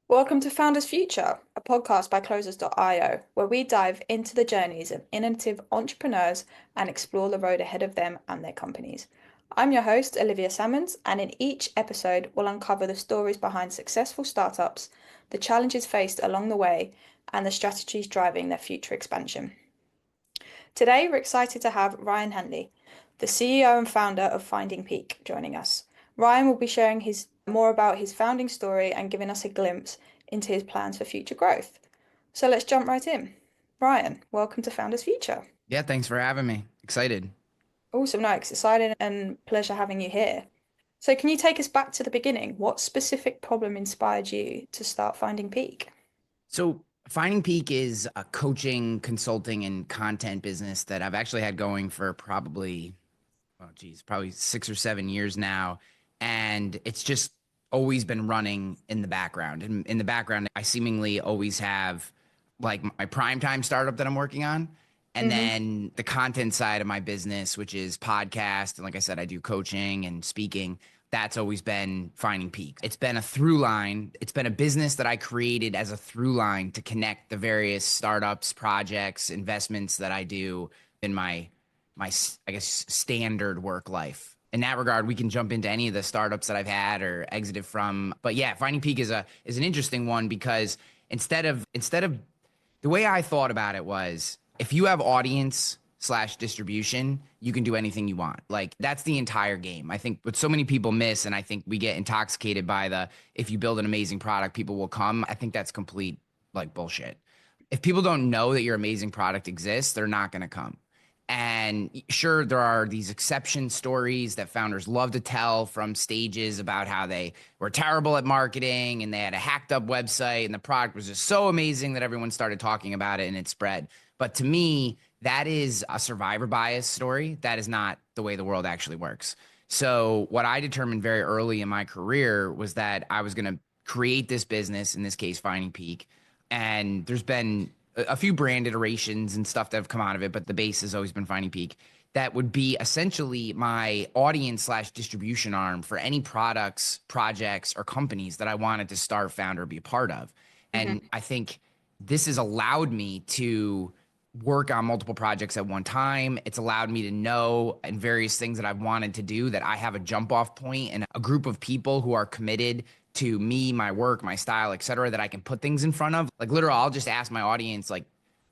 Welcome to Founders Future, a podcast by Closers.io, where we dive into the journeys of innovative entrepreneurs and explore the road ahead of them and their companies. I'm your host, Olivia Salmons, and in each episode, we'll uncover the stories behind successful startups, the challenges faced along the way, and the strategies driving their future expansion. Today, we're excited to have Ryan Hanley, the CEO and founder of Finding Peak, joining us. Ryan will be sharing more about his founding story and giving us a glimpse into his plans for future growth. So let's jump right in. Ryan, welcome to Founders Future. Yeah, thanks for having me. Excited. Awesome, no, it's exciting and pleasure having you here. So can you take us back to the beginning? What specific problem inspired you to start Finding Peak? So, Finding Peak is a coaching, consulting, and content business that I've actually had going for probably 6 or 7 years now. And it's just always been running in the background. And in the background, I seemingly always have like my primetime startup that I'm working on. And Mm-hmm. then the content side of my business, which is podcast. And like I said, I do coaching and speaking. That's always been Finding Peak. It's been a through line. It's been a business that I created as a through line to connect the various startups, projects, investments that I do in my I guess standard work life. In that regard, we can jump into any of the startups that I've had or exited from. But yeah, Finding Peak is an interesting one because instead of the way I thought about it was if you have audience slash distribution, you can do anything you want. Like that's the entire game. I think what so many people miss, and I think we get intoxicated by the if you build an amazing product, people will come. I think that's complete like bullshit. If people don't know that your amazing product exists, they're not going to come. And sure, there are these exception stories that founders love to tell from stages about how they were terrible at marketing and they had a hacked up website and the product was just so amazing that everyone started talking about it and it spread. But to me, that is a survivor bias story. That is not the way the world actually works. So, what I determined very early in my career was that I was going to create this business, in this case, Finding Peak. And there's been a few brand iterations and stuff that have come out of it, but the base has always been Finding Peak. That would be essentially my audience slash distribution arm for any products, projects, or companies that I wanted to start, found, or be a part of. And Mm-hmm. I think this has allowed me to work on multiple projects at one time. It's allowed me to know and various things that I've wanted to do that I have a jump off point and a group of people who are committed to me, my work, my style, et cetera, that I can put things in front of. Like literally, I'll just ask my audience, like,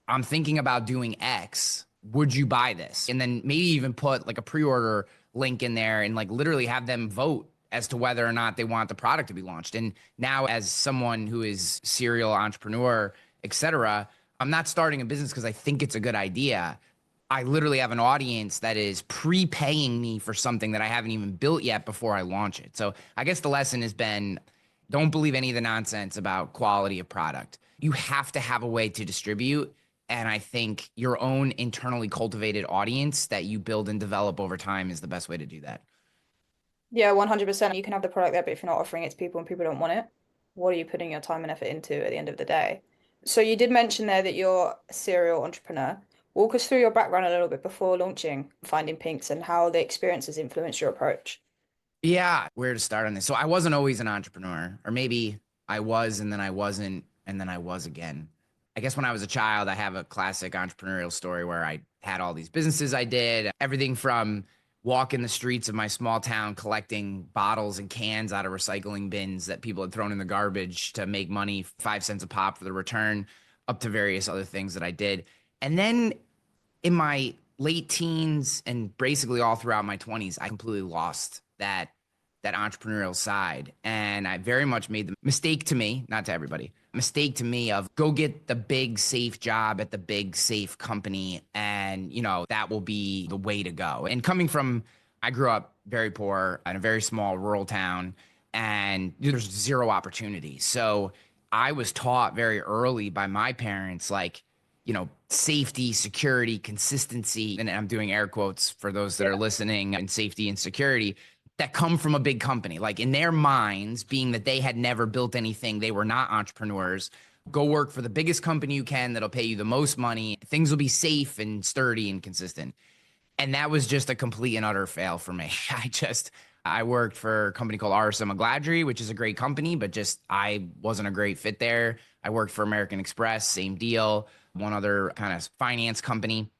I'm thinking about doing X. Would you buy this? And then maybe even put like a pre-order link in there and like literally have them vote as to whether or not they want the product to be launched. And now as someone who is serial entrepreneur, et cetera, I'm not starting a business because I think it's a good idea. I literally have an audience that is prepaying me for something that I haven't even built yet before I launch it. So I guess the lesson has been don't believe any of the nonsense about quality of product. You have to have a way to distribute. And I think your own internally cultivated audience that you build and develop over time is the best way to do that. Yeah, 100%. You can have the product there, but if you're not offering it to people and people don't want it, what are you putting your time and effort into at the end of the day? So you did mention there that you're a serial entrepreneur. Walk us through your background a little bit before launching Finding Pinks and how the experiences influenced your approach. Yeah, where to start on this? So I wasn't always an entrepreneur, or maybe I was and then I wasn't, and then I was again. I guess when I was a child, I have a classic entrepreneurial story where I had all these businesses I did, everything from walking the streets of my small town collecting bottles and cans out of recycling bins that people had thrown in the garbage to make money, 5 cents a pop for the return, up to various other things that I did. And then in my late teens and basically all throughout my 20s, I completely lost that entrepreneurial side. And I very much made the mistake to me, not to everybody, mistake to me of go get the big safe job at the big safe company and, that will be the way to go. And coming from I grew up very poor in a very small rural town and there's zero opportunity. So I was taught very early by my parents like safety, security, consistency, and I'm doing air quotes for those that are Yeah. listening, and safety and security that come from a big company. Like in their minds, being that they had never built anything, they were not entrepreneurs. Go work for the biggest company you can that'll pay you the most money. Things will be safe and sturdy and consistent. And that was just a complete and utter fail for me. I worked for a company called RSM McGladrey, which is a great company, but just I wasn't a great fit there. I worked for American Express, same deal, one other kind of finance company.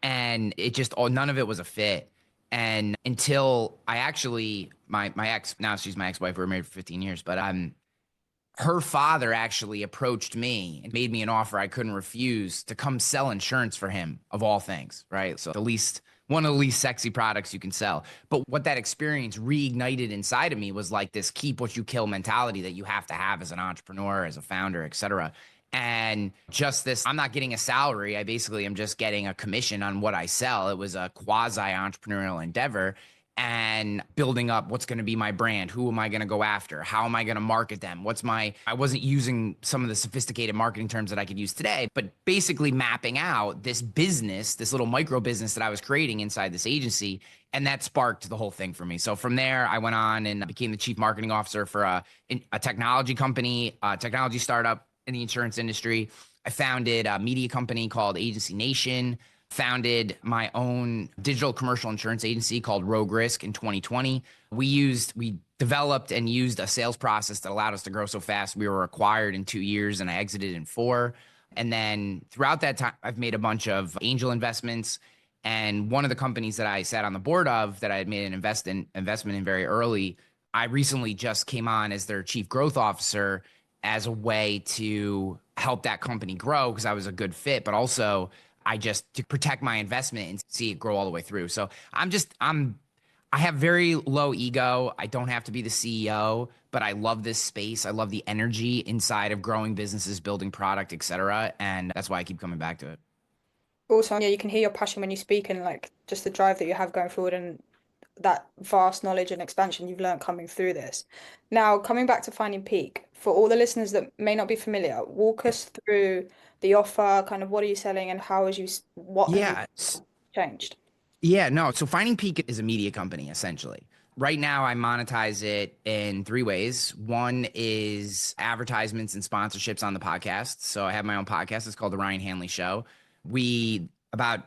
And it just, all none of it was a fit. And until I actually, my ex, now she's my ex wife, we were married for 15 years, but her father actually approached me and made me an offer I couldn't refuse to come sell insurance for him, of all things, right? So the least, one of the least sexy products you can sell. But what that experience reignited inside of me was like this keep what you kill mentality that you have to have as an entrepreneur, as a founder, et cetera. And just this, I'm not getting a salary. I basically am just getting a commission on what I sell. It was a quasi entrepreneurial endeavor and building up what's going to be my brand. Who am I going to go after? How am I going to market them? I wasn't using some of the sophisticated marketing terms that I could use today, but basically mapping out this business, this little micro business that I was creating inside this agency. And that sparked the whole thing for me. So from there, I went on and became the chief marketing officer for a technology company, a technology startup in the insurance industry. I founded a media company called Agency Nation, founded my own digital commercial insurance agency called Rogue Risk in 2020. We developed and used a sales process that allowed us to grow so fast. We were acquired in 2 years and I exited in 4. And then throughout that time, I've made a bunch of angel investments. And one of the companies that I sat on the board of that I had made an investment in very early, I recently just came on as their chief growth officer as a way to help that company grow because I was a good fit, but also I just to protect my investment and see it grow all the way through. So I have very low ego. I don't have to be the CEO, but I love this space. I love the energy inside of growing businesses, building product, et cetera. And that's why I keep coming back to it. Also, yeah, you can hear your passion when you speak and like just the drive that you have going forward and that vast knowledge and expansion you've learned coming through this. Now, coming back to Finding Peak, for all the listeners that may not be familiar, walk us through the offer, kind of what are you selling and how is you, what have you Yeah. changed? Yeah, no. So Finding Peak is a media company essentially. Right now, I monetize it in 3 ways. One is advertisements and sponsorships on the podcast. So I have my own podcast. It's called The Ryan Hanley Show. We about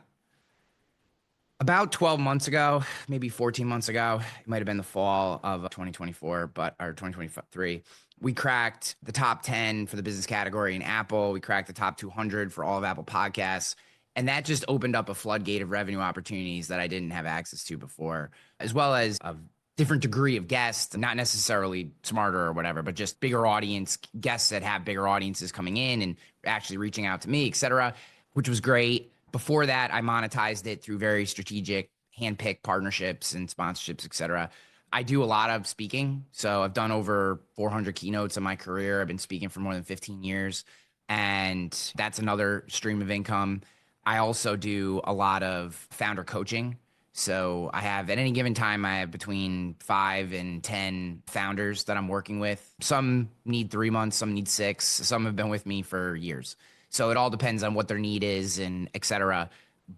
12 months ago, maybe 14 months ago, it might have been the fall of 2024, but or 2023, we cracked the top 10 for the business category in Apple. We cracked the top 200 for all of Apple Podcasts. And that just opened up a floodgate of revenue opportunities that I didn't have access to before, as well as a different degree of guests, not necessarily smarter or whatever, but just bigger audience, guests that have bigger audiences coming in and actually reaching out to me, et cetera, which was great. Before that, I monetized it through very strategic handpicked partnerships and sponsorships, et cetera. I do a lot of speaking. So I've done over 400 keynotes in my career. I've been speaking for more than 15 years. And that's another stream of income. I also do a lot of founder coaching. So I have at any given time, I have between 5 and 10 founders that I'm working with. Some need 3 months, some need 6, some have been with me for years. So it all depends on what their need is and et cetera.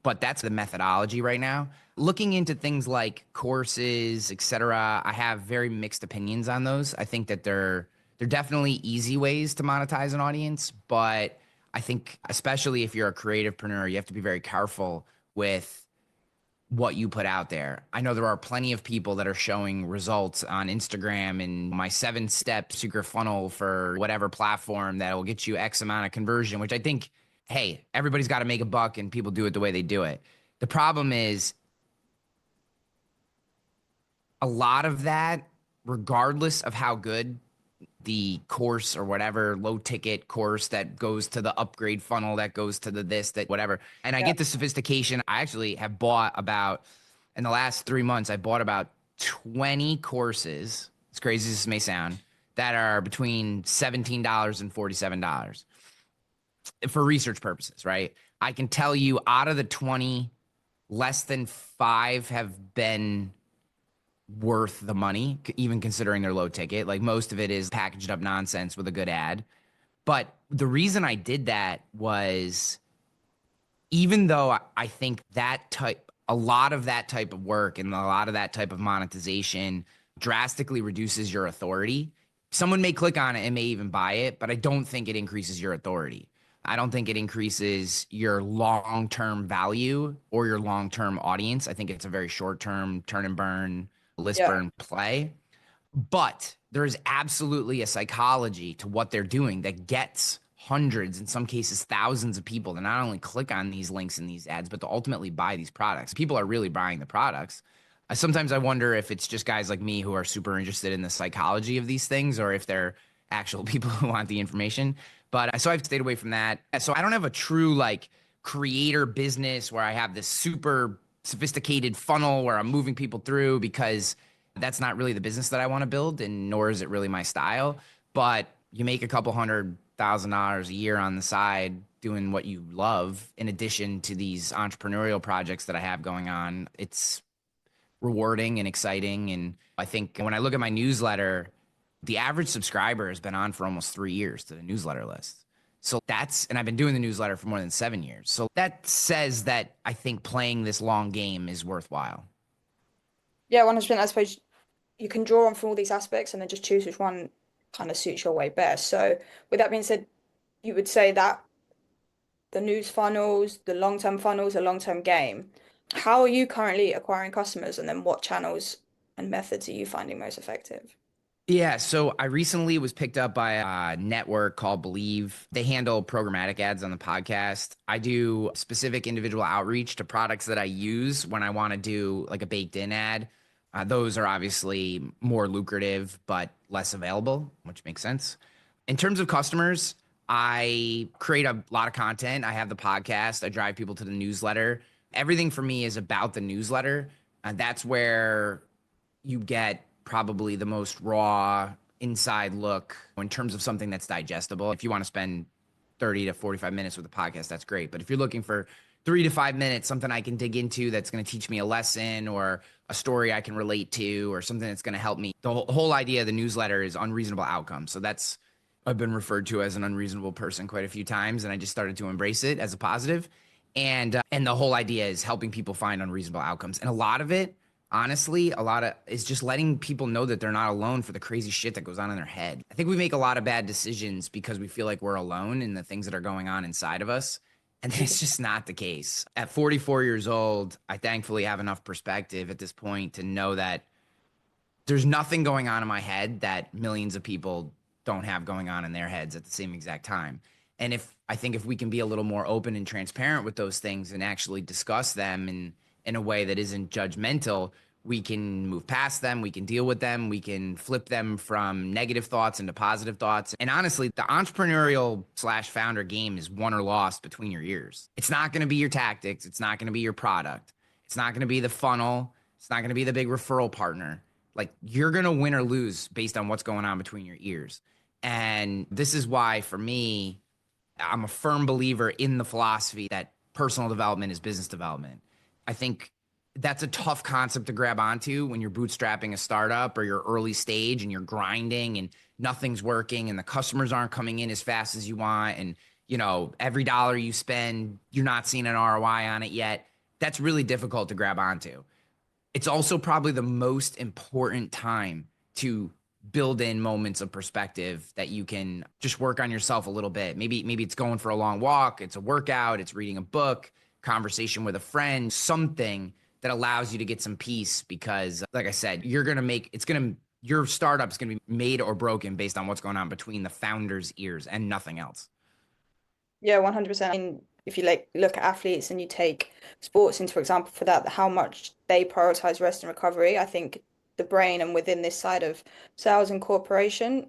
But that's the methodology right now. Looking into things like courses, et cetera, I have very mixed opinions on those. I think that they're definitely easy ways to monetize an audience, but I think especially if you're a creativepreneur, you have to be very careful with what you put out there. I know there are plenty of people that are showing results on Instagram and my 7-step secret funnel for whatever platform that will get you X amount of conversion, which I think, hey, everybody's got to make a buck and people do it the way they do it. The problem is a lot of that, regardless of how good the course or whatever low ticket course that goes to the upgrade funnel that goes to the this that whatever, and I Yeah. get the sophistication. I actually have bought about in the last 3 months I bought about 20 courses, as crazy as this may sound, that are between $17 and $47 for research purposes, right? I can tell you out of the 20, less than 5 have been worth the money, even considering their low ticket. Like most of it is packaged up nonsense with a good ad. But the reason I did that was even though I think a lot of that type of work and a lot of that type of monetization drastically reduces your authority. Someone may click on it and may even buy it, but I don't think it increases your authority. I don't think it increases your long-term value or your long-term audience. I think it's a very short-term turn and burn list Yeah. burn play. But there is absolutely a psychology to what they're doing that gets hundreds, in some cases, thousands of people to not only click on these links in these ads, but to ultimately buy these products. People are really buying the products. Sometimes I wonder if it's just guys like me who are super interested in the psychology of these things, or if they're actual people who want the information. But so I've stayed away from that. So I don't have a true like creator business where I have this super sophisticated funnel where I'm moving people through, because that's not really the business that I want to build, and nor is it really my style. But you make a couple $100,000 a year on the side doing what you love, in addition to these entrepreneurial projects that I have going on. It's rewarding and exciting. And I think when I look at my newsletter, the average subscriber has been on for almost 3 years to the newsletter list. So and I've been doing the newsletter for more than 7 years. So that says that I think playing this long game is worthwhile. Yeah, 100%. I suppose you can draw on from all these aspects and then just choose which one kind of suits your way best. So, with that being said, you would say that the news funnels, the long-term funnels, a long-term game. How are you currently acquiring customers, and then what channels and methods are you finding most effective? Yeah, so I recently was picked up by a network called Believe. They handle programmatic ads on the podcast. I do specific individual outreach to products that I use when I want to do like a baked in ad. Those are obviously more lucrative, but less available, which makes sense. In terms of customers, I create a lot of content. I have the podcast, I drive people to the newsletter. Everything for me is about the newsletter. And that's where you get probably the most raw inside look in terms of something that's digestible. If you want to spend 30 to 45 minutes with a podcast, that's great. But if you're looking for 3 to 5 minutes, something I can dig into that's going to teach me a lesson, or a story I can relate to, or something that's going to help me. The whole idea of the newsletter is unreasonable outcomes. So I've been referred to as an unreasonable person quite a few times, and I just started to embrace it as a positive. And the whole idea is helping people find unreasonable outcomes. And a lot of it, honestly, a lot of is just letting people know that they're not alone for the crazy shit that goes on in their head. I think we make a lot of bad decisions because we feel like we're alone in the things that are going on inside of us. And it's just not the case. At 44 years old, I thankfully have enough perspective at this point to know that there's nothing going on in my head that millions of people don't have going on in their heads at the same exact time. And if we can be a little more open and transparent with those things and actually discuss them in a way that isn't judgmental, we can move past them, we can deal with them, we can flip them from negative thoughts into positive thoughts. And honestly, the entrepreneurial slash founder game is won or lost between your ears. It's not going to be your tactics, it's not going to be your product, it's not going to be the funnel, it's not going to be the big referral partner. Like, you're going to win or lose based on what's going on between your ears. And this is why, for me, I'm a firm believer in the philosophy that personal development is business development. I think that's a tough concept to grab onto when you're bootstrapping a startup or you're early stage and you're grinding and nothing's working and the customers aren't coming in as fast as you want. And, every dollar you spend, you're not seeing an ROI on it yet. That's really difficult to grab onto. It's also probably the most important time to build in moments of perspective that you can just work on yourself a little bit. Maybe it's going for a long walk, it's a workout, it's reading a book, conversation with a friend, something that allows you to get some peace, because like I said, your startup's going to be made or broken based on what's going on between the founder's ears and nothing else. Yeah, 100%. If you look at athletes and you take sports into example for that, how much they prioritize rest and recovery, I think the brain and within this side of sales and corporation,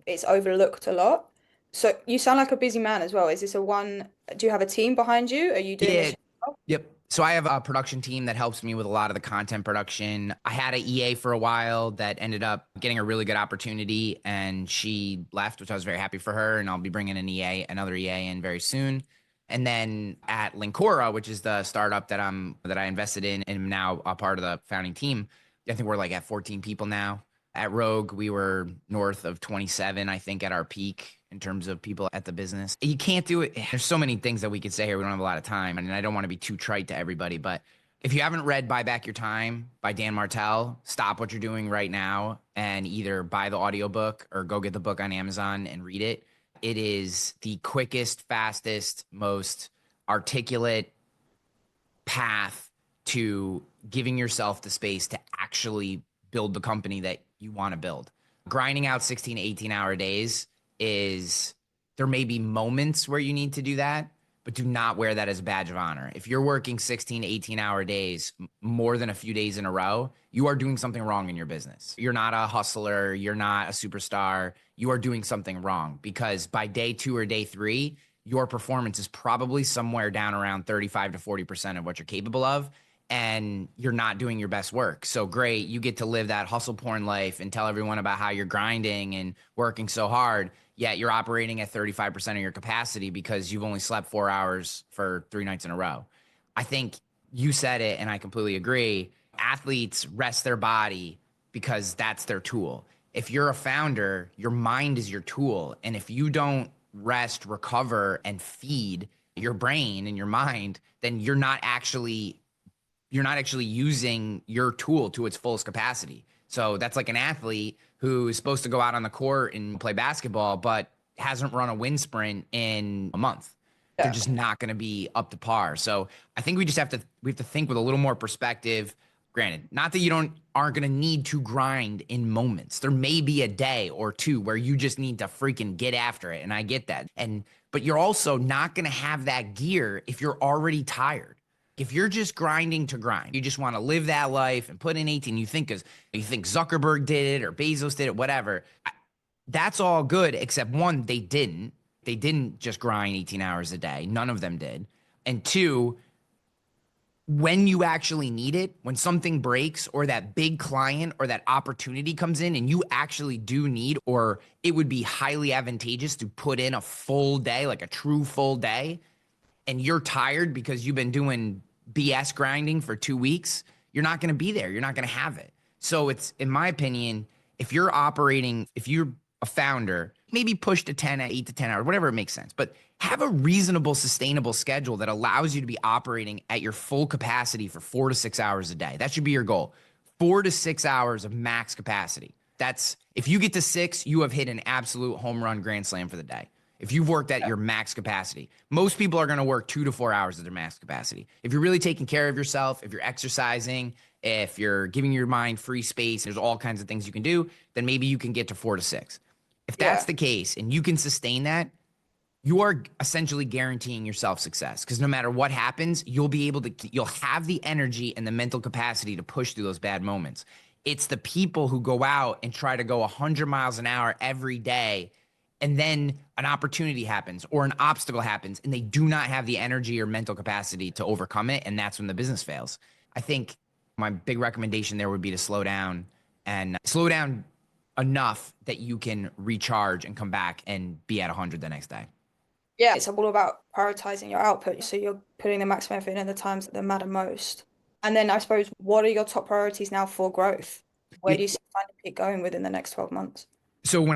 it's overlooked a lot. So you sound like a busy man as well. Is this do you have a team behind you? Are you doing Yeah. this yourself? Yep. So I have a production team that helps me with a lot of the content production. I had a EA for a while that ended up getting a really good opportunity, and she left, which I was very happy for her. And I'll be bringing another EA in very soon. And then at Lincora, which is the startup that I invested in and am now a part of the founding team, I think we're like at 14 people now. At Rogue, we were north of 27, I think, at our peak in terms of people at the business. You can't do it. There's so many things that we could say here. We don't have a lot of time. And I don't want to be too trite to everybody. But if you haven't read Buy Back Your Time by Dan Martell, stop what you're doing right now and either buy the audiobook or go get the book on Amazon and read it. It is the quickest, fastest, most articulate path to giving yourself the space to actually build the company that you want to build. Grinding out 16 to 18-hour days is, there may be moments where you need to do that, but do not wear that as a badge of honor. If you're working 16 to 18-hour days more than a few days in a row, you are doing something wrong in your business. You're not a hustler. You're not a superstar. You are doing something wrong, because by day 2 or day 3, your performance is probably somewhere down around 35 to 40% of what you're capable of, and you're not doing your best work. So great, you get to live that hustle porn life and tell everyone about how you're grinding and working so hard, yet you're operating at 35% of your capacity because you've only slept 4 hours for 3 nights in a row. I think you said it, and I completely agree. Athletes rest their body because that's their tool. If you're a founder, your mind is your tool. And if you don't rest, recover, and feed your brain and your mind, then you're not actually using your tool to its fullest capacity. So that's like an athlete who is supposed to go out on the court and play basketball, but hasn't run a wind sprint in a month. They're Yeah. just not going to be up to par. So I think we have to think with a little more perspective. Granted, not that you aren't going to need to grind in moments. There may be a day or two where you just need to freaking get after it. And I get that. But you're also not going to have that gear if you're already tired. If you're just grinding to grind, you just want to live that life and put in 18, you think Zuckerberg did it or Bezos did it, whatever. That's all good, except one, they didn't. They didn't just grind 18 hours a day. None of them did. And two, when you actually need it, when something breaks or that big client or that opportunity comes in and you actually do need, or it would be highly advantageous to put in a full day, like a true full day, and you're tired because you've been doing BS grinding for 2 weeks, you're not going to be there. You're not going to have it. So it's, in my opinion, if you're a founder, maybe push to 8 to 10 hours, whatever it makes sense, but have a reasonable, sustainable schedule that allows you to be operating at your full capacity for 4 to 6 hours a day. That should be your goal. 4 to 6 hours of max capacity. If you get to 6, you have hit an absolute home run grand slam for the day. If you've worked at your max capacity. Most people are going to work 2 to 4 hours at their max capacity. If you're really taking care of yourself, if you're exercising, if you're giving your mind free space, there's all kinds of things you can do, then maybe you can get to 4 to 6. If that's the case and you can sustain that, you are essentially guaranteeing yourself success, because no matter what happens, you'll have the energy and the mental capacity to push through those bad moments. It's the people who go out and try to go 100 miles an hour every day, and then an opportunity happens or an obstacle happens and they do not have the energy or mental capacity to overcome it. And that's when the business fails. I think my big recommendation there would be to slow down enough that you can recharge and come back and be at 100 the next day. Yeah, it's all about prioritizing your output. So you're putting the maximum effort in the times that matter most. And then I suppose, what are your top priorities now for growth? Where do you see Finding Peak going within the next 12 months? So when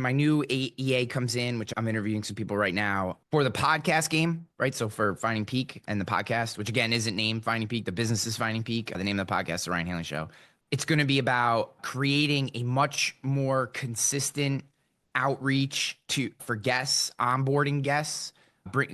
my new EA comes in, which I'm interviewing some people right now for the podcast game, right? So for Finding Peak and the podcast, which again isn't named Finding Peak, the business is Finding Peak. The name of the podcast is The Ryan Hanley Show. It's going to be about creating a much more consistent outreach for guests, onboarding guests.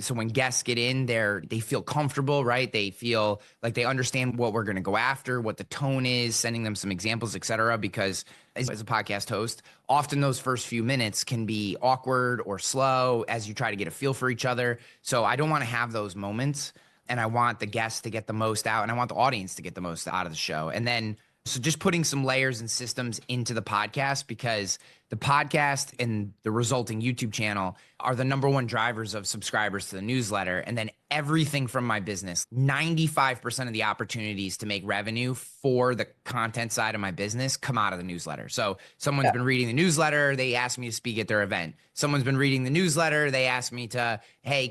So when guests get in there, they feel comfortable, right? They feel like they understand what we're going to go after, what the tone is, sending them some examples, et cetera. Because as a podcast host, often those first few minutes can be awkward or slow as you try to get a feel for each other. So I don't want to have those moments, and I want the guests to get the most out, and I want the audience to get the most out of the show. And then, so just putting some layers and systems into the podcast, because the podcast and the resulting YouTube channel are the number one drivers of subscribers to the newsletter. And then everything from my business, 95% of the opportunities to make revenue for the content side of my business come out of the newsletter. So someone's been reading the newsletter, they asked me to speak at their event. Someone's been reading the newsletter, they asked me to, hey,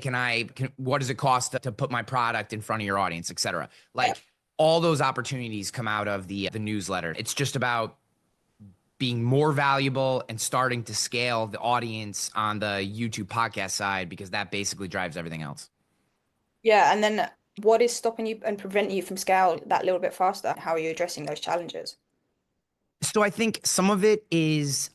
what does it cost to put my product in front of your audience, et cetera. All those opportunities come out of the newsletter. It's just about being more valuable and starting to scale the audience on the YouTube podcast side, because that basically drives everything else. Yeah, and then what is stopping you and preventing you from scale that little bit faster? How are you addressing those challenges? So I think some of it is,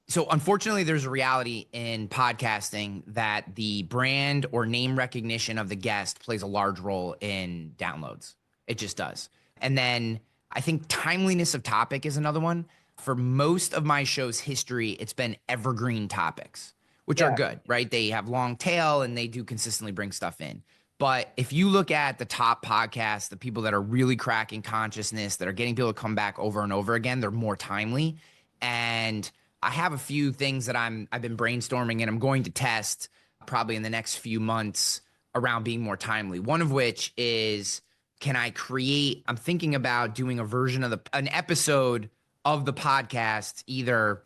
so unfortunately there's a reality in podcasting that the brand or name recognition of the guest plays a large role in downloads. It just does. And then I think timeliness of topic is another one. For most of my show's history, it's been evergreen topics, which are Yeah. good, right? They have long tail and they do consistently bring stuff in. But if you look at the top podcasts, the people that are really cracking consciousness, that are getting people to come back over and over again, they're more timely. And I have a few things that I've been brainstorming and I'm going to test probably in the next few months around being more timely. One of which is, can I create, I'm thinking about doing a version of an episode of the podcast, either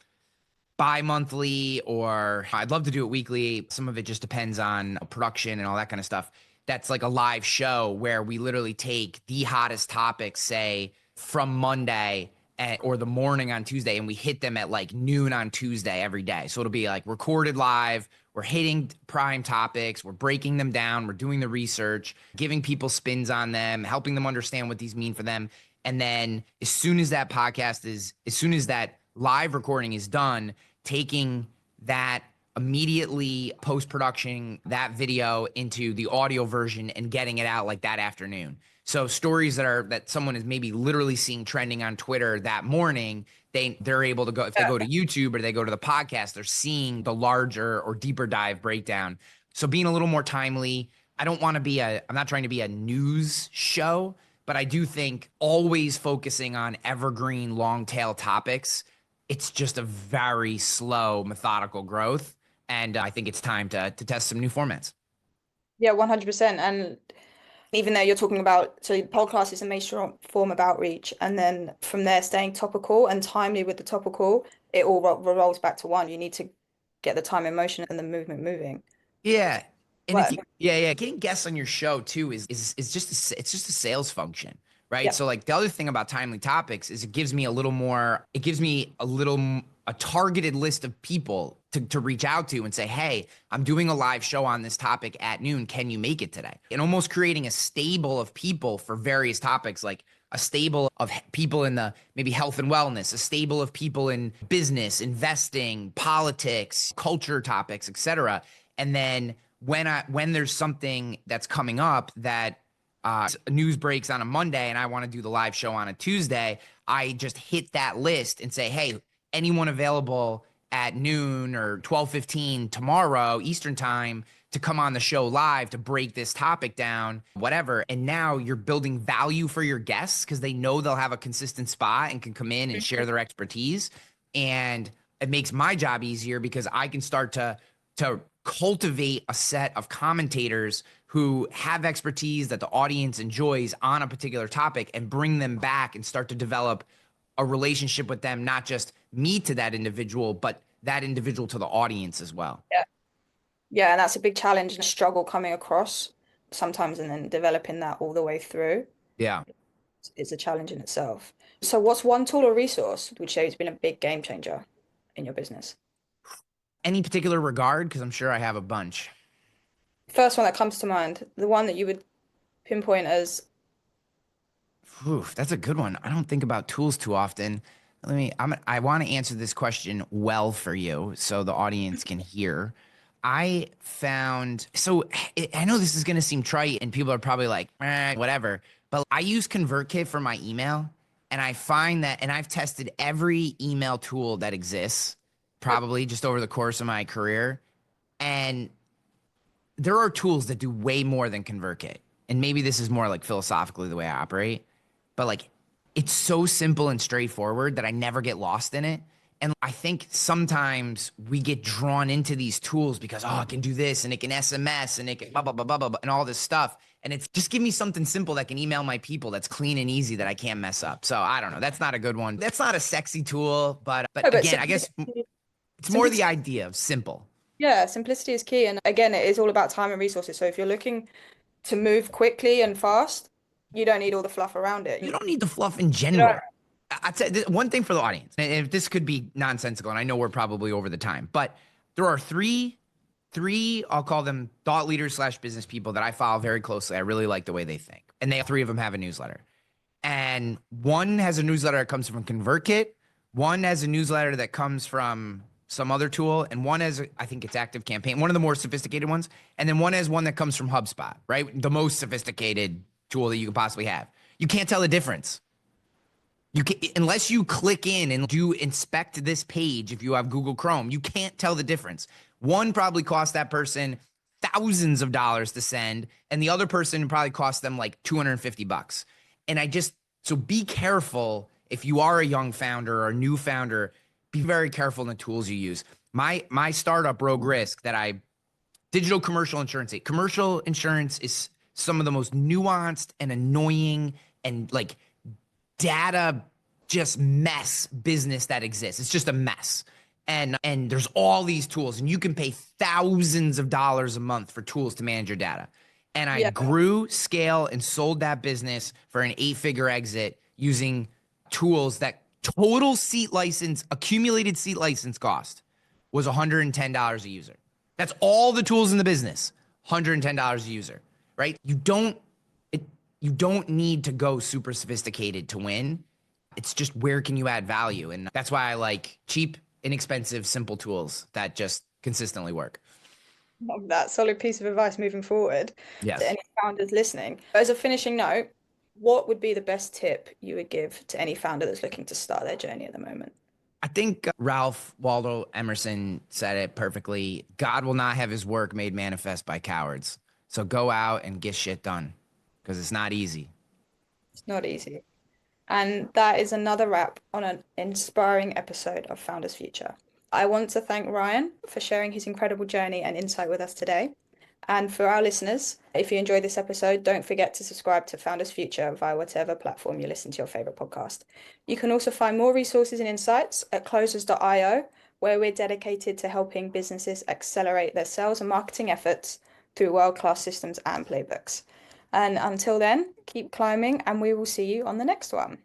bi-monthly, or I'd love to do it weekly. Some of it just depends on production and all that kind of stuff. That's like a live show where we literally take the hottest topics, say from Monday or the morning on Tuesday, and we hit them at like noon on Tuesday every day. So it'll be like recorded live. We're hitting prime topics. We're breaking them down. We're doing the research, giving people spins on them, helping them understand what these mean for them. And then as soon as that live recording is done, taking that immediately post-production that video into the audio version and getting it out like that afternoon. So stories that someone is maybe literally seeing trending on Twitter that morning, they're able to go, if they go to YouTube or they go to the podcast, they're seeing the larger or deeper dive breakdown. So being a little more timely. I'm not trying to be a news show, but I do think always focusing on evergreen long tail topics, it's just a very slow, methodical growth. And I think it's time to test some new formats. Yeah, 100%. And even though you're talking about, so podcast is a major form of outreach, and then from there staying topical and timely with the topical, it all rolls back to one. You need to get the time in motion and the movement moving. Yeah. And Well, getting guests on your show too is it's just a sales function, right? yeah, So like the other thing about timely topics is it gives me a targeted list of people to reach out to and say, hey, I'm doing a live show on this topic at noon. Can you make it today? And almost creating a stable of people for various topics, like a stable of people in the maybe health and wellness, a stable of people in business, investing, politics, culture topics, etc. And then when there's something that's coming up that news breaks on a Monday and I want to do the live show on a Tuesday, I just hit that list and say, hey, anyone available at noon or 12:15 tomorrow Eastern time to come on the show live to break this topic down, whatever. And now you're building value for your guests because they know they'll have a consistent spot and can come in and share their expertise. And it makes my job easier because I can start to cultivate a set of commentators who have expertise that the audience enjoys on a particular topic and bring them back and start to develop a relationship with them, not just me to that individual, but that individual to the audience as well. yeah, yeah, and that's a big challenge and a struggle coming across sometimes, and then developing that all the way through Yeah. is a challenge in itself. So, what's one tool or resource which has been a big game changer in your business? Any particular regard? Because I'm sure I have a bunch. First one that comes to mind, the one that you would pinpoint as. Oof, that's a good one. I don't think about tools too often. I want to answer this question well for you so the audience can hear. I know this is going to seem trite and people are probably like, whatever, but I use ConvertKit for my email. And I find that, and I've tested every email tool that exists, probably just over the course of my career. And there are tools that do way more than ConvertKit. And maybe this is more like philosophically the way I operate, but like it's so simple and straightforward that I never get lost in it. And I think sometimes we get drawn into these tools because, oh, it can do this and it can SMS and it can blah, blah, blah, blah, blah, and all this stuff. And it's just give me something simple that can email my people that's clean and easy that I can't mess up. So I don't know. That's not a good one. That's not a sexy tool, but No, but again, I guess it's more the idea of simple. yeah, simplicity is key. And again, it is all about time and resources. So if you're looking to move quickly and fast, you don't need all the fluff around it. You don't need the fluff in You know, general. I'd say one thing for the audience, and if this could be nonsensical, and I know we're probably over the time, but there are three, I'll call them thought leaders / business people that I follow very closely. I really like the way they think. And three of them have a newsletter. And one has a newsletter that comes from ConvertKit. One has a newsletter that comes from some other tool. And one has, I think it's ActiveCampaign, one of the more sophisticated ones. And then one has one that comes from HubSpot, right? The most sophisticated tool that you could possibly have. You can't tell the difference. You can, unless you click in and do inspect this page, if you have Google Chrome, you can't tell the difference. One probably cost that person thousands of dollars to send, and the other person probably cost them like 250 bucks. And so be careful if you are a young founder or a new founder, be very careful in the tools you use. My startup, Rogue Risk, digital commercial insurance. Commercial insurance is some of the most nuanced and annoying and like data just mess business that exists. It's just a mess. And there's all these tools, and you can pay thousands of dollars a month for tools to manage your data. And I Yeah. grew, scale, and sold that business for an 8-figure exit using tools that total seat license, accumulated seat license cost was $110 a user. That's all the tools in the business, $110 a user, right? You don't need to go super sophisticated to win. It's just where can you add value? And that's why I like cheap, inexpensive, simple tools that just consistently work. Love that solid piece of advice moving forward to Yes. any founders listening. As a finishing note, what would be the best tip you would give to any founder that's looking to start their journey at the moment? I think Ralph Waldo Emerson said it perfectly. God will not have his work made manifest by cowards. So go out and get shit done because it's not easy. It's not easy. And that is another wrap on an inspiring episode of Founders Future. I want to thank Ryan for sharing his incredible journey and insight with us today. And for our listeners, if you enjoyed this episode, don't forget to subscribe to Founders Future via whatever platform you listen to your favorite podcast. You can also find more resources and insights at closers.io, where we're dedicated to helping businesses accelerate their sales and marketing efforts through world-class systems and playbooks. And until then, keep climbing, and we will see you on the next one.